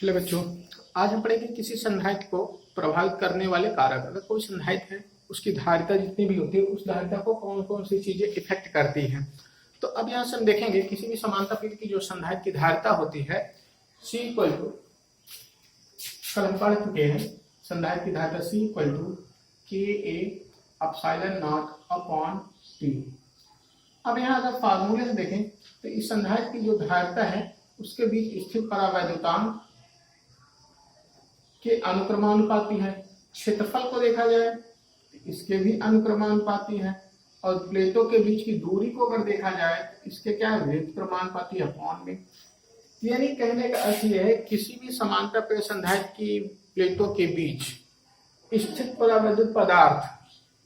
Hello बच्चों, आज हम पढ़ेंगे किसी संधारित्र को प्रभावित करने वाले कारक। अगर कोई संधारित्र है, उसकी धारिता जितनी भी होती है, उस धारिता को कौन कौन सी चीजें इफेक्ट करती हैं। तो अब यहाँ से हम देखेंगे किसी भी समानता प्लेट की जो संधारित्र की धारिता होती है, C इक्वल टू, कल हम पढ़ चुके हैं, संधारित्र की धारिता C equal to KA epsilon naught upon T। अब यहाँ अगर फार्मूले से देखें तो इस संधारित्र की जो धारिता है उसके बीच स्थित परावैद्युतांक के अनुक्रमानुपाती है। क्षेत्रफल को देखा जाए तो इसके भी अनुक्रमानुपाती है, और प्लेटों के बीच की दूरी को अगर देखा जाए तो इसके क्या है, व्युत्क्रमानुपाती अपॉन में। यानी कहने का अर्थ यह है किसी भी समांतर प्लेट संधारित्र की प्लेटों के बीच स्थित परावैद्युत पदार्थ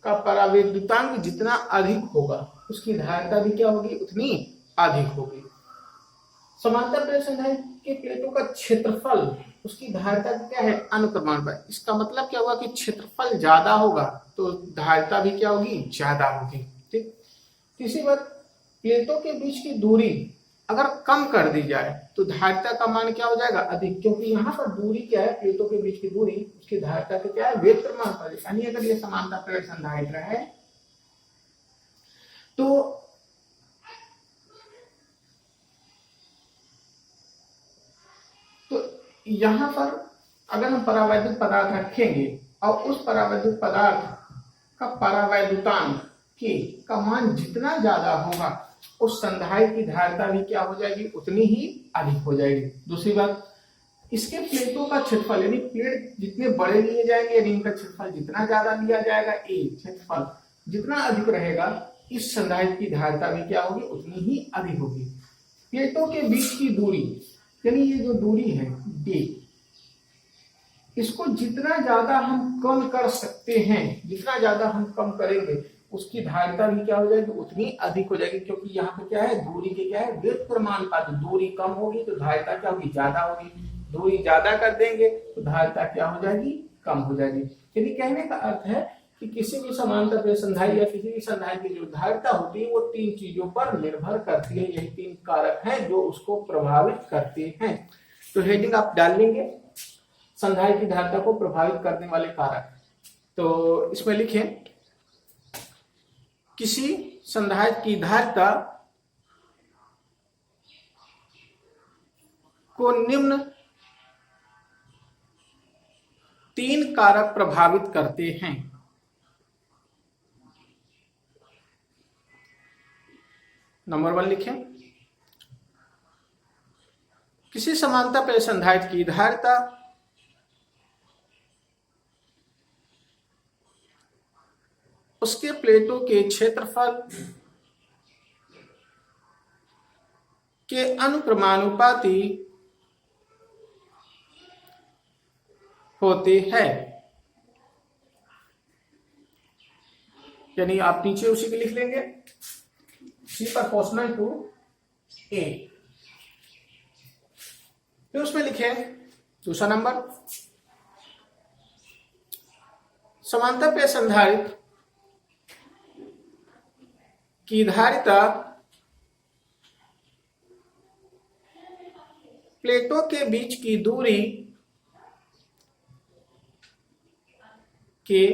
का परावैद्युतांक जितना अधिक होगा उसकी धारिता भी क्या होगी, उतनी अधिक होगी। समांतर प्लेट संधारित्र के प्लेटों का क्षेत्रफल उसकी धारिता क्या है, अनुक्रमानुपाती। इसका मतलब क्या होगा कि क्षेत्रफल ज्यादा होगा तो धारिता भी क्या होगी, ज्यादा होगी। ठीक, तीसरी बात, प्लेटों के बीच की दूरी अगर कम कर दी जाए तो धारिता का मान क्या हो जाएगा, अधिक, क्योंकि यहाँ पर दूरी क्या है, प्लेटों के बीच की दूरी, उसकी धारिता का क्या है, व्युत्क्रमानुपाती। यानी अगर ये समांतर प्लेट संधारित्र है तो यहाँ पर अगर हम परावैद्युत पदार्थ रखेंगे और उस परावैद्युत पदार्थ का परावैद्युतांक के का मान जितना ज्यादा होगा उस संधारित्र की धारिता भी क्या हो जाएगी, उतनी ही अधिक हो जाएगी। दूसरी बात, इसके प्लेटों का क्षेत्रफल, यानी प्लेट जितने बड़े लिए जाएंगे यानी इनका क्षेत्रफल जितना ज्यादा लिया जाएगा, क्षेत्रफल जितना अधिक रहेगा, इस संधारित्र की धारिता भी क्या होगी, उतनी ही अधिक होगी। प्लेटों के बीच की दूरी, यानी ये जो दूरी है D, इसको जितना ज्यादा हम कम कर सकते हैं, जितना ज्यादा हम कम करेंगे उसकी धारिता भी क्या हो जाएगी, उतनी अधिक हो जाएगी। क्योंकि यहाँ पे क्या है, दूरी के क्या है, व्युत्क्रमानुपात। दूरी कम होगी तो धारिता क्या होगी, ज्यादा होगी। दूरी ज्यादा कर देंगे तो धारिता क्या हो जाएगी, कम हो जाएगी। यानी कहने का अर्थ है कि किसी भी समांतर प्लेट संधारित्र या किसी भी संधारित्र की जो धारिता होती है वो तीन चीजों पर निर्भर करती है। यही तीन कारक हैं जो उसको प्रभावित करते हैं। तो हेडिंग आप डाल लेंगे, संधारित्र की धारिता को प्रभावित करने वाले कारक। तो इसमें लिखें, किसी संधारित्र की धारिता को निम्न तीन कारक प्रभावित करते हैं। नंबर 1 लिखें, किसी समांतर प्लेट संधारित्र की धारिता उसके प्लेटों के क्षेत्रफल के अनुक्रमानुपाती होते हैं। यानी आप नीचे उसी के लिख लेंगे, C प्रोपोर्शनल टू A। फिर उसमें लिखे दूसरा नंबर, समांतर प्लेट संधारित्र की धारिता प्लेटों के बीच की दूरी के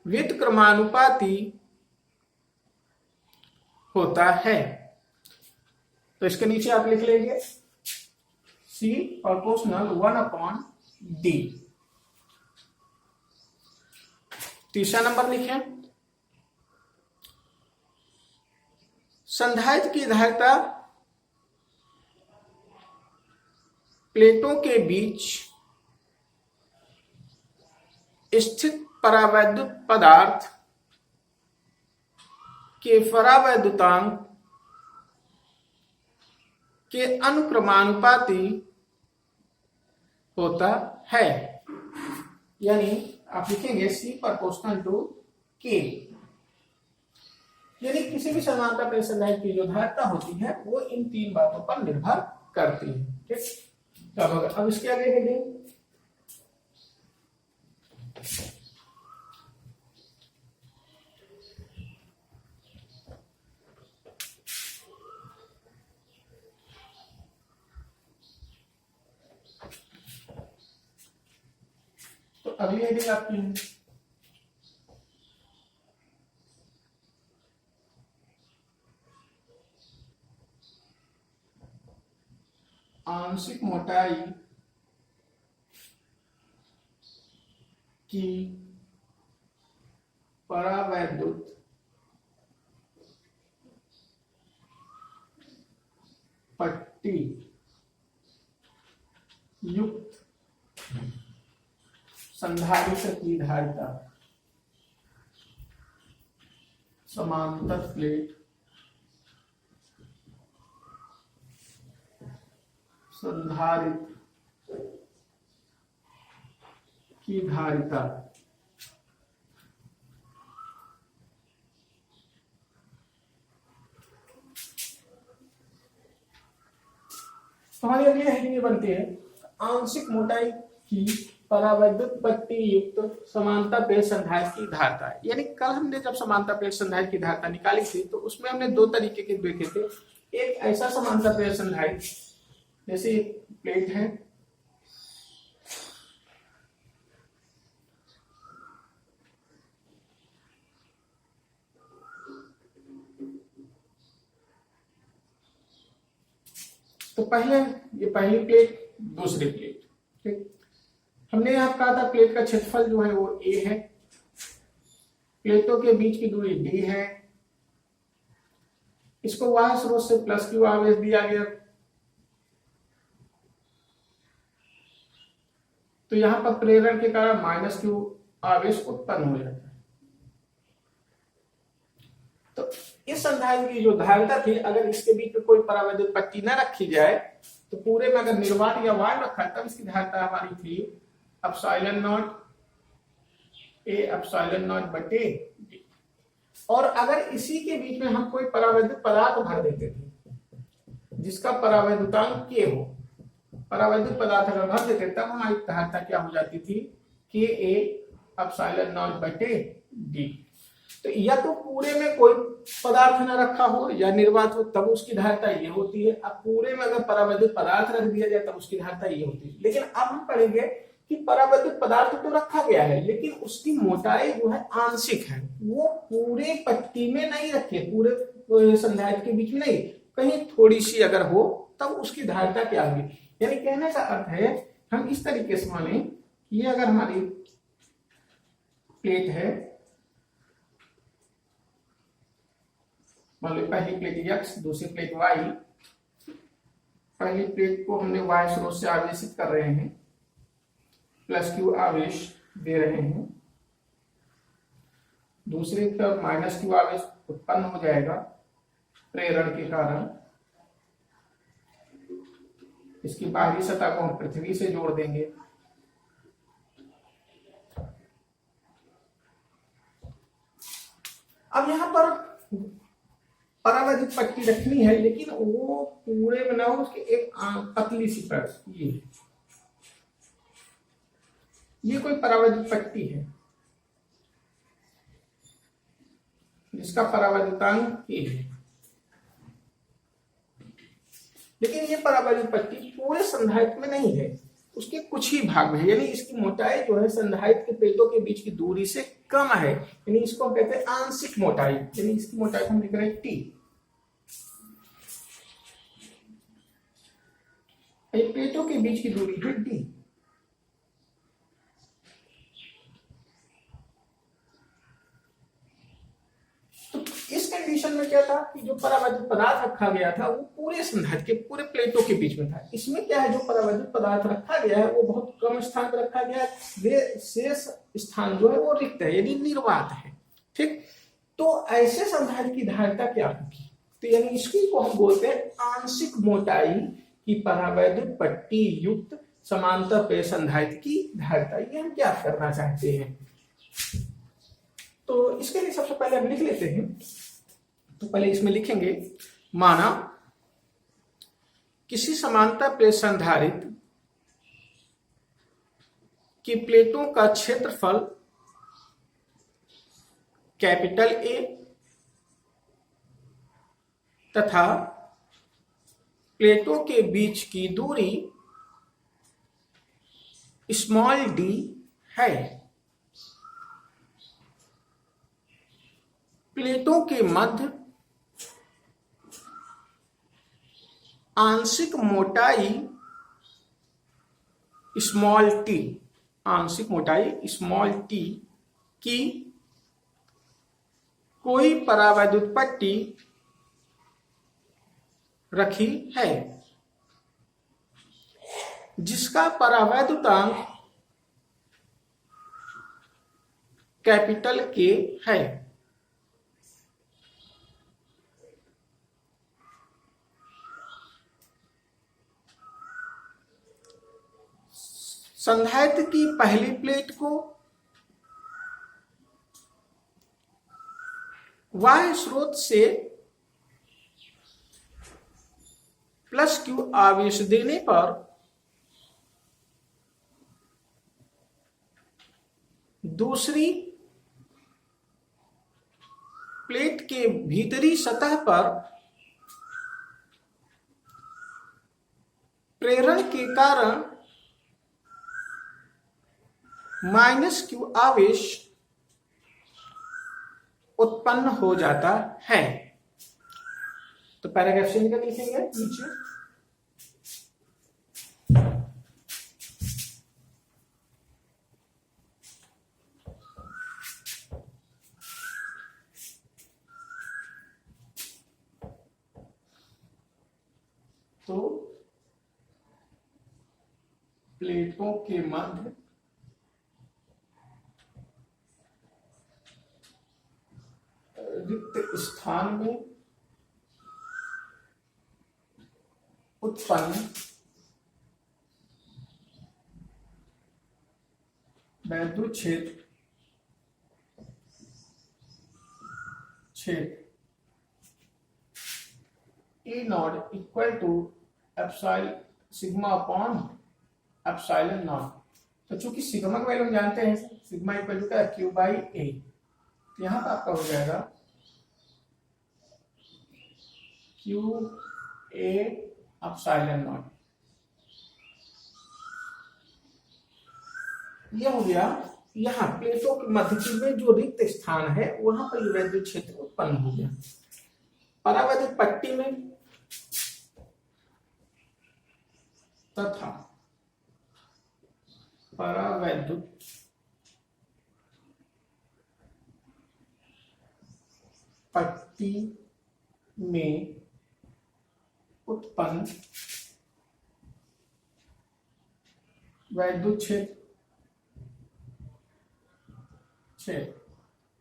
व्युत्क्रमानुपाती होता है। तो इसके नीचे आप लिख लेंगे C प्रोपोर्शनल 1/D। तीसरा नंबर लिखें, संधारित्र की धारिता प्लेटों के बीच स्थित परावैद्युत पदार्थ के परावैद्युतांक के अनुक्रमानुपाती होता है। यानी आप लिखेंगे C प्रोपोर्शनल टू K। यानी किसी भी समांतर प्लेट संधारित्र की जो धारिता होती है वो इन तीन बातों पर निर्भर करती है। ठीक, अब इसके आगे हेडिंग, अगली हेडिंग आपकी है आंशिक मोटाई की परावैद्युत पट्टी युक्त संधारित्र की धारिता समांतर प्लेट संधारित्र की धारिता तो हमारी अगली हेडिंग बनती है आंशिक मोटाई की परावैद्युत पट्टी युक्त समांतर प्लेट संधारित्र की धारिता। यानी कल हमने जब समांतर प्लेट संधारित्र की धारिता निकाली थी तो उसमें हमने दो तरीके के देखे थे। एक ऐसा समांतर प्लेट संधारित्र जैसे प्लेट है, तो पहले ये पहली प्लेट दूसरी प्लेट, ठीक। हमने यहाँ कहा था प्लेट का क्षेत्रफल जो है वो a है, प्लेटों के बीच की दूरी d है, इसको y स्रोत से प्लस q आवेश दिया गया, तो यहां पर प्रेरण के कारण माइनस q आवेश उत्पन्न हो जाता है। तो इस संधारित्र की जो धारिता थी, अगर इसके बीच में कोई परावैद्युत पट्टी न रखी जाए तो पूरे में अगर निर्वात या वायु रखा है तब इसकी धारिता हमारी थी epsilon not a epsilon not बटे d। और अगर इसी के बीच में हम कोई परावैद्युत पदार्थ भर देते थे जिसका परावैद्युतांक k हो, परावैद्युत पदार्थ अगर भर देते तब हमारी धारिता क्या हो जाती थी Ka एप्सिलॉन नॉट बटे d। तो या तो पूरे में कोई पदार्थ न रखा हो या निर्वात हो तब उसकी धारिता ये होती है। अब पूरे में अगर परावैद्युत पदार्थ रख दिया जाए तब उसकी धारिता ये होती है। लेकिन अब हम पढ़ेंगे कि परावैद्युत पदार्थ तो रखा गया है लेकिन उसकी मोटाई जो है आंशिक है, वो पूरे पट्टी में नहीं रखी है, पूरे संधारित्र के बीच में नहीं, कहीं थोड़ी सी अगर हो तब उसकी धारिता क्या होगी। यानी कहने का अर्थ है हम इस तरीके से माने ये अगर हमारी प्लेट है, मान लो पहली प्लेट x दूसरी प्लेट y, पहली प्लेट को हमने y स्रोत से आवेशित कर रहे हैं, प्लस q आवेश दे रहे हैं, दूसरी तरफ माइनस q आवेश उत्पन्न हो जाएगा प्रेरण के कारण। इसकी बाहरी सतह को हम पृथ्वी से जोड़ देंगे, अब यहां पर परावैद्युत पट्टी रखनी है लेकिन वो पूरे में ना हो, उसकी एक पतली सी परत, ये कोई परावैद्युत पट्टी है जिसका परावैद्युतांक k है, लेकिन ये परावैद्युत पट्टी पूरे संधारित्र में नहीं है, उसके कुछ ही भाग में है। यानी इसकी मोटाई जो है संधारित्र के प्लेटों के बीच की दूरी से कम है, यानी इसको हम कहते हैं आंशिक मोटाई। यानी इसकी मोटाई को हम लिख रहे हैं t। प्लेटों के बीच की दूरी है d। तो इस कंडीशन में क्या था कि जो परावैद्युत पदार्थ रखा गया था वो पूरे संधारित्र के पूरे प्लेटों के बीच में था। इसमें क्या है, जो परावैद्युत पदार्थ रखा गया है वो बहुत कम स्थान पर रखा गया है, वे शेष स्थान जो है वो रिक्त है, यानी निर्वात है, ठीक। तो ऐसे संधारित्र की धारिता क्या होगी, तो यानी इसकी को हम बोलते हैं आंशिक मोटाई की परावैद्युत पट्टी युक्त समांतर प्लेट संधारित्र की धारिता। ये हम क्या करना चाहते हैं, तो इसके लिए सबसे पहले हम लिख लेते हैं। तो पहले इसमें लिखेंगे, माना किसी समांतर प्लेट संधारित्र की प्लेटों का क्षेत्रफल कैपिटल A तथा प्लेटों के बीच की दूरी स्मॉल d है। प्लेटों के मध्य आंशिक मोटाई स्मॉल टी, आंशिक मोटाई स्मॉल टी की कोई परावैद्युत पट्टी रखी है जिसका परावैद्युतांक कैपिटल के है। संधारित्र की पहली प्लेट को बाह्य स्रोत से +Q आवेश देने पर दूसरी प्लेट के भीतरी सतह पर प्रेरण के कारण -Q आवेश उत्पन्न हो जाता है। तो पैराग्राफ से निकल लिखेंगे नीचे। तो प्लेटों के मध्य रिक्त स्थान में उत्पन्न वैद्युत क्षेत्र E naught equal to sigma upon epsilon naught. तो चूंकि सिग्मा का वैल्यू हम जानते हैं, सिग्मा इक्वल टू क्या Q बाई A, तो यहां पर आपका हो जाएगा Q A एप्सिलॉन नॉट। यह हो गया यहाँ प्लेटों के मध्य में जो रिक्त स्थान है वहां पर ये वैद्युत क्षेत्र उत्पन्न हो गया। परावैद्युत पट्टी में तथा परावैद्युत पट्टी में उत्पन्न वैद्युत क्षेत्र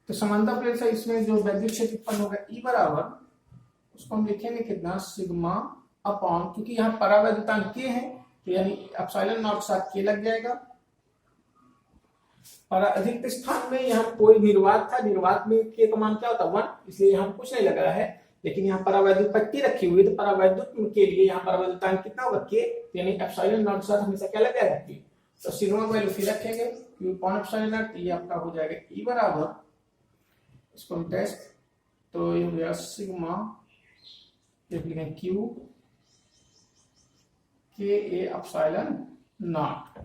तो समांतर प्लेट से इसमें जो वैद्युत क्षेत्र उत्पन्न होगा E बराबर, उसको हम लिखेंगे कितना, सिग्मा अपॉन, क्योंकि यहाँ परावैद्युतांक K है तो यानी एप्सिलॉन नॉट साथ K लग जाएगा। और अधिक स्थान में यहाँ कोई निर्वात था, निर्वात में K का मान क्या होता है 1, इसलिए यहाँ कुछ नहीं लग रहा है। लेकिन यहाँ परावैद्युत पट्टी रखी हुई है तो परावैद्युत के लिए यहाँ परावैद्युतांक कितना होगा K, यानी एप्सिलॉन नॉट साथ हमेशा क्या लग जाएगा K। तो सिग्मा वैल्यू फिर रखेंगे Q अपॉन एप्सिलॉन नॉट, ये आपका हो जाएगा E बराबर, इसको हम टेस्ट, तो ये हो गया सिग्मा लिखेंगे Q K A epsilon not.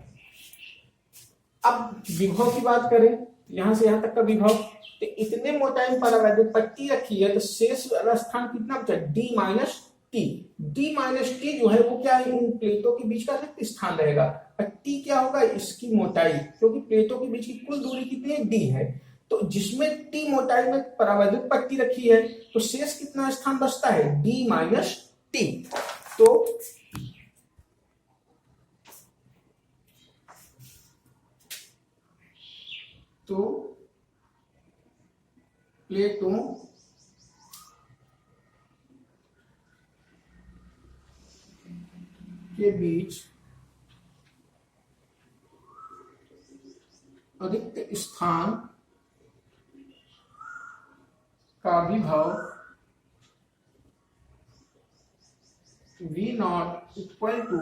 अब विभव की बात करें, यहां से यहां तक का विभव, तो इतने मोटाई परावैद्युत पट्टी रखी है तो शेष वाला स्थान कितना बचा, D minus T. D minus T जो है वो क्या है, इन प्लेटों के बीच का रिक्त स्थान रहेगा। T क्या होगा, इसकी मोटाई, क्योंकि प्लेटों के बीच की कुल दूरी कितनी है, D है। तो जिसमें T मोटाई में परावैद्युत पट्टी रखी है तो शेष कितना स्थान बचता है, D माइनस टी। तो प्लेटों के बीच रिक्त स्थान का विभव V not equal to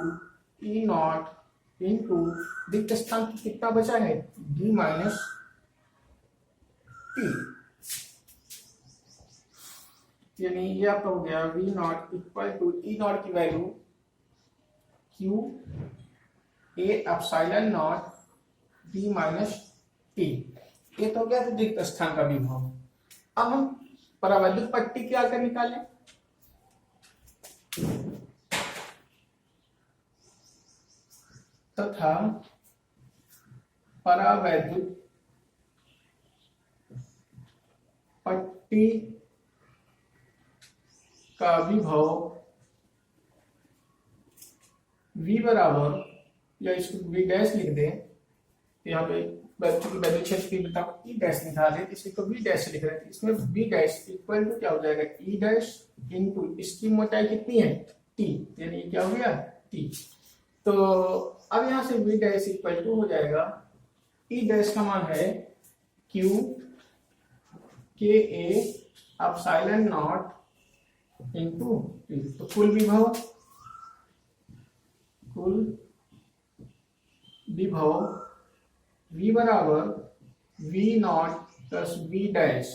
E naught into रिक्त स्थान कितना बचा है, D माइनस टी, यानी ये आपका हो गया V not equal to E not की value Q A epsilon not t minus t. ये तो क्या है रिक्त स्थान का विभव। अब हम परावैद्युत पट्टी क्या कर निकालें, तथा परावैद्युत पट्टी का विभव V बराबर, या इसको V डैश लिख दें, यहाँ पे वैद्युत क्षेत्र की तीव्रता E डैश लिखा दे, इसी को V डैश लिख रहे थे। इसमें V डैश इक्वल टू क्या हो जाएगा, E डैश इंटू इसकी मोटाई कितनी है T, यानी क्या हो गया T। तो अब यहाँ से V डैश इक्वल टू हो जाएगा, E डैश का मान है Q K A epsilon not into T। तो कुल विभव V बराबर V not plus V dash.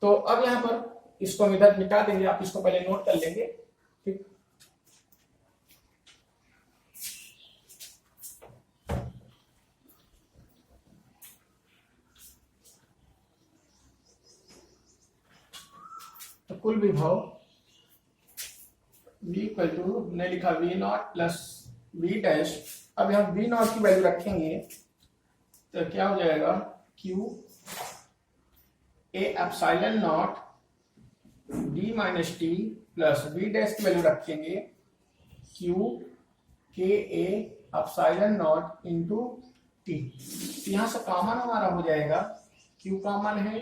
तो अब यहां पर इसको हम इधर मिटा देंगे, आप इसको पहले नोट कर लेंगे, ठीक। तो कुल विभव V इक्वल टू, हमने लिखा V not plus V dash. अब हम V नॉट की वैल्यू रखेंगे तो क्या हो जाएगा, Q A epsilon not D minus T plus V dash की वैल्यू रखेंगे Q K A epsilon not into T। यहां से कॉमन हमारा हो जाएगा, Q कॉमन है,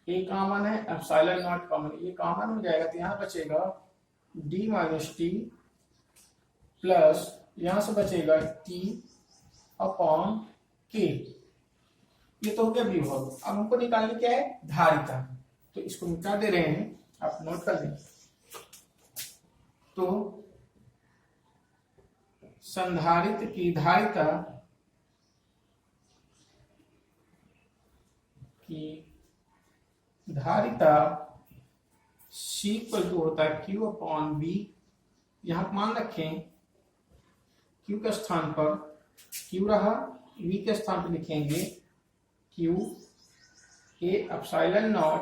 A कॉमन है, एप्सिलॉन नॉट कॉमन, ये कॉमन हो जाएगा। तो यहां बचेगा D माइनस टी प्लस यहां से बचेगा T अपॉन K। ये तो हो गया विभव। अब हमको निकालनी क्या है, धारिता। तो इसको मिटा दे रहे हैं, आप नोट कर लें। तो संधारित्र की धारिता C इक्वल टू होता है Q अपॉन B। यहां मान रखें Q के स्थान पर Q रहा, V के स्थान पर लिखेंगे Q A epsilon not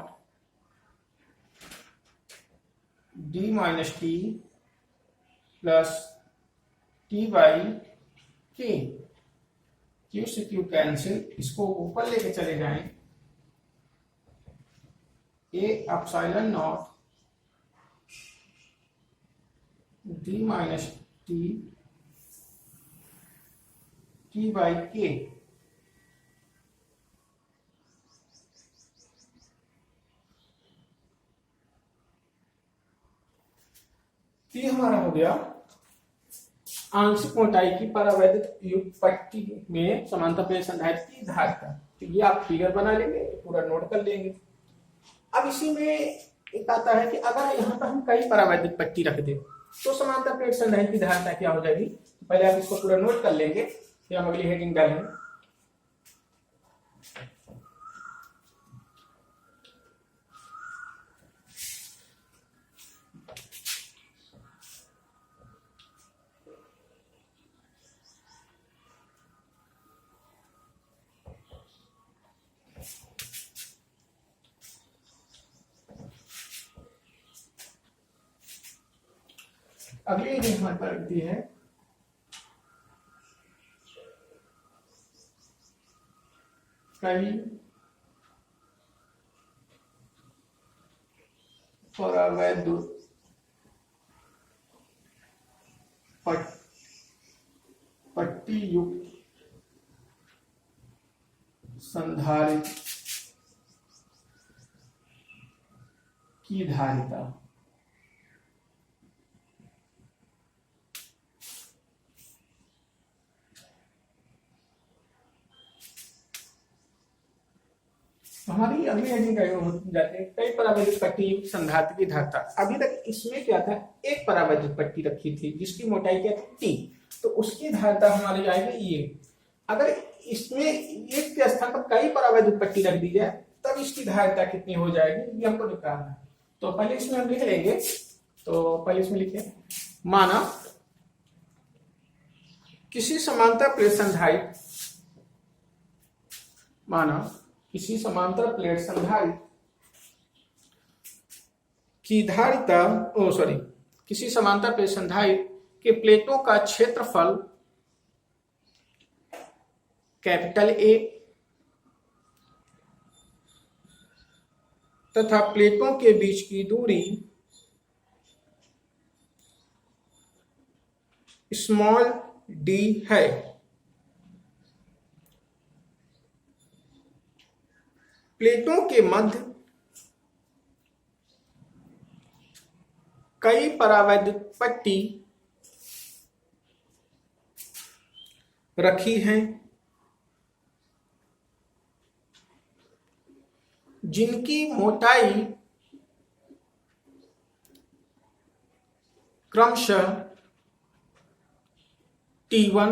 D minus T plus T by K। Q से Q कैंसिल, इसको ऊपर लेके चले जाएं, A epsilon not D minus T by K। ये हमारा हो गया आंशिक मोटाई की परावैद्युत युक्त पट्टी में समांतर प्लेट संधारित्र की धारिता। तो ये आप फिगर बना लेंगे, पूरा नोट कर लेंगे। अब इसी में एक आता है कि अगर यहाँ पर हम कई परावैद्युत पट्टी रख दें तो समांतर प्लेट संधारित्र की धारिता क्या हो जाएगी। पहले आप इसको पूरा नोट कर लेंगे, फिर हम अगली हेडिंग डालेंगे। अगली हेडिंग हमारे पास दी है कई परावैद्युत पट्टी युक्त संधारित्र की धारिता। हमारी अगली हेडिंग का हो जाते हैं कई परावैद्युत पट्टी युक्त संधारित्र की धारिता। अभी तक इसमें क्या था, एक परावैद्युत पट्टी रखी थी जिसकी मोटाई क्या थी T, तो उसकी धारिता हमारी आएगी ये। अगर इसमें एक के स्थान पर कई परावैद्युत पट्टी रख दी जाए तब इसकी धारिता कितनी हो जाएगी, ये हमको निकालना है। तो पहले इसमें हम लिख लेंगे, तो पहले इसमें लिखे, माना किसी समांतर प्लेट संधारित, माना किसी समांतर प्लेट संधारित की धारिता किसी समांतर प्लेट संधारित के प्लेटों का क्षेत्रफल कैपिटल ए तथा प्लेटों के बीच की दूरी स्मॉल डी है। प्लेटों के मध्य कई परावैद्युत पट्टी रखी हैं जिनकी मोटाई क्रमशः T1,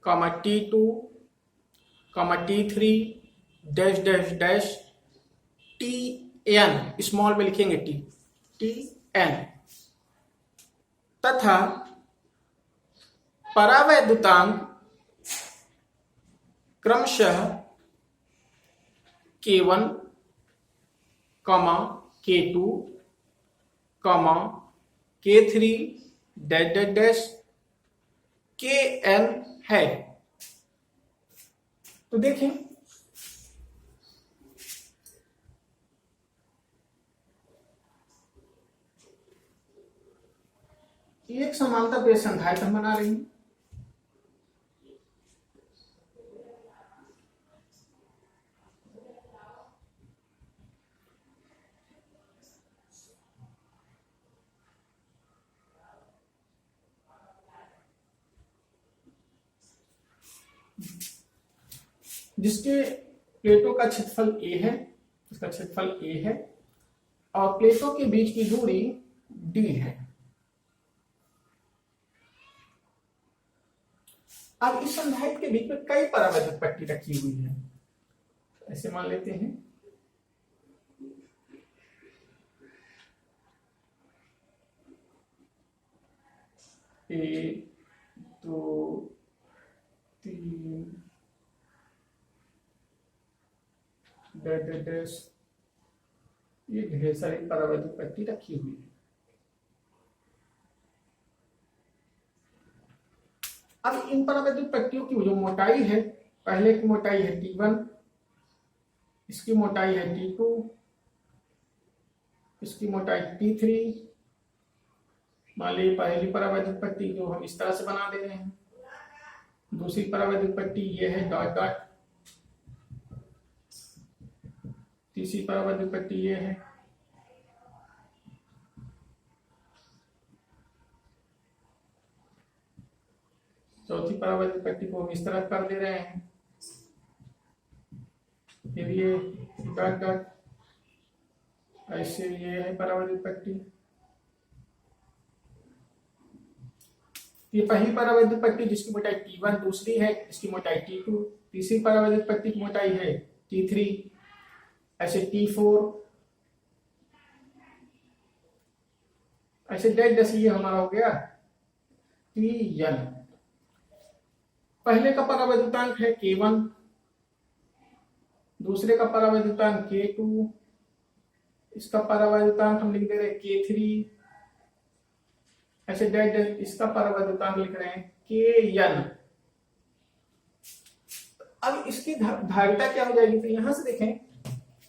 T2, T3 dash dash dash Tn, small में लिखेंगे Tn तथा परावैद्युतांक क्रमशः K1, K2, K3 dash dash dash Kn है। तो देखें एक समांतर प्लेट संधारित हम बना रही हूं, जिसके प्लेटों का क्षेत्रफल A है, इसका क्षेत्रफल A है और प्लेटों के बीच की दूरी D है। अब इस संधारित्र के बीच में कई परावैद्युत पट्टी रखी हुई है, ऐसे मान लेते हैं एक, दो, तीन, डैश, ये ढेर सारी परावैद्युत पट्टी रखी हुई है। अब इन परावैद्युत पट्टियों की जो मोटाई है, पहले की मोटाई है T1, इसकी मोटाई है T2, इसकी मोटाई T3। मान लीजिए पहली परावैद्युत पट्टी जो हम इस तरह से बना दे रहे हैं, दूसरी परावैद्युत पट्टी ये है डॉट डॉट, तीसरी परावैद्युत पट्टी ये है, चौथी परावैद्युत पट्टी को हम इस तरह कर दे रहे हैं, फिर ये डॉट डॉट, ऐसे ये है परावैद्युत पट्टी। ये पहली परावैद्युत पट्टी जिसकी मोटाई T1, दूसरी है इसकी मोटाई T2, तीसरी परावैद्युत पट्टी की मोटाई है T3, ऐसे T4, ऐसे डैश ये हमारा हो गया Tn। पहले का परावैद्युतांक है K1, दूसरे का परावैद्युतांक K2, इसका परावैद्युतांक हम लिख दे रहे हैं K3, ऐसे डैश इसका परावैद्युतांक लिख रहे हैं Kn। अब इसकी धारिता क्या हो जाएगी, तो यहां से देखें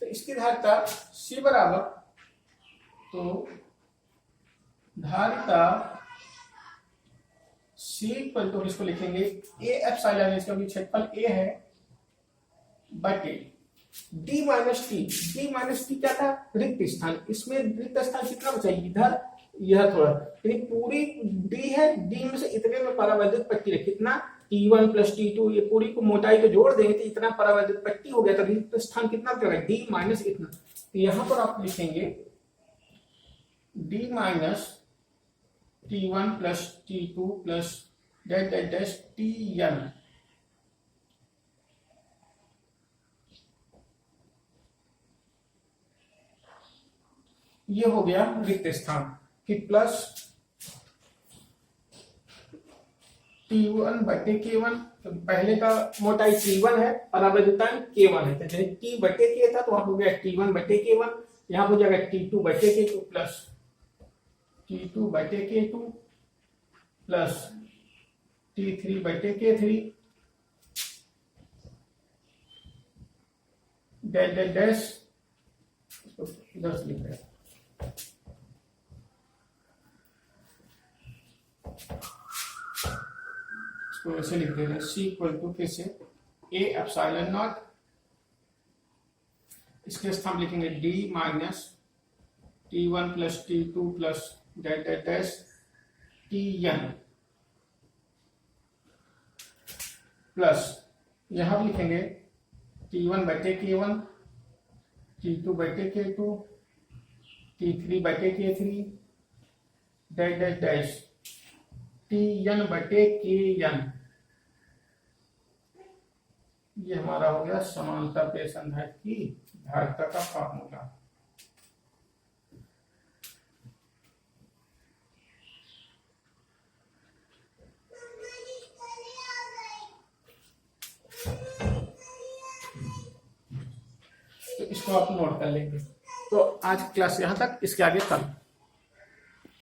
तो इसकी धारिता C बराबर, तो धारिता C पर तो इसको लिखेंगे A एप्सिलॉन, इसका भी क्षेत्रफल A है बटे D माइनस टी क्या था, रिक्त स्थान। इसमें रिक्त स्थान कितना बचा, इधर यह थोड़ा, पूरी D है, D में से इतने में परावैद्युत पट्टी है, कितना T1 प्लस T2, ये पूरी को मोटाई को जोड़ देंगे तो इतना परावैद्युत पट्टी हो गया, तो रिक्त स्थान कितना करेगा D माइनस इतना। तो यहां पर आप लिखेंगे D minus T1 plus T2 plus dash dash dash Tn। ये हो गया रिक्त स्थान कि प्लस T1 बटे K1, तो पहले का मोटाई T1 है और अवधितान K1 है, तो जैसे T बटे K था तो वहां हो गया T1 बटे K1, यहाँ हो जाएगा T2 बटे K2 प्लस T2 बटे K2 प्लस T3 बटे K3 डैश डैश डैश, इधर से लिख रहे हैं, इसको ऐसे लिख दे रहे हैं, C इक्वल टू फिर से A एप्सिलॉन नॉट, इसके स्थान में लिखेंगे D minus T1 plus T2 plus dash dash dash Tn plus यहां भी लिखेंगे T1 बटे K1, T2 बटे K2, T3 बटे K3 dash dash dash Tn बटे Kn। ये हमारा हो गया समांतर पेशनधार की धारिता का फार्मूला। तो इसको आप नोट कर लेंगे। तो आज क्लास यहाँ तक, इसके आगे कल।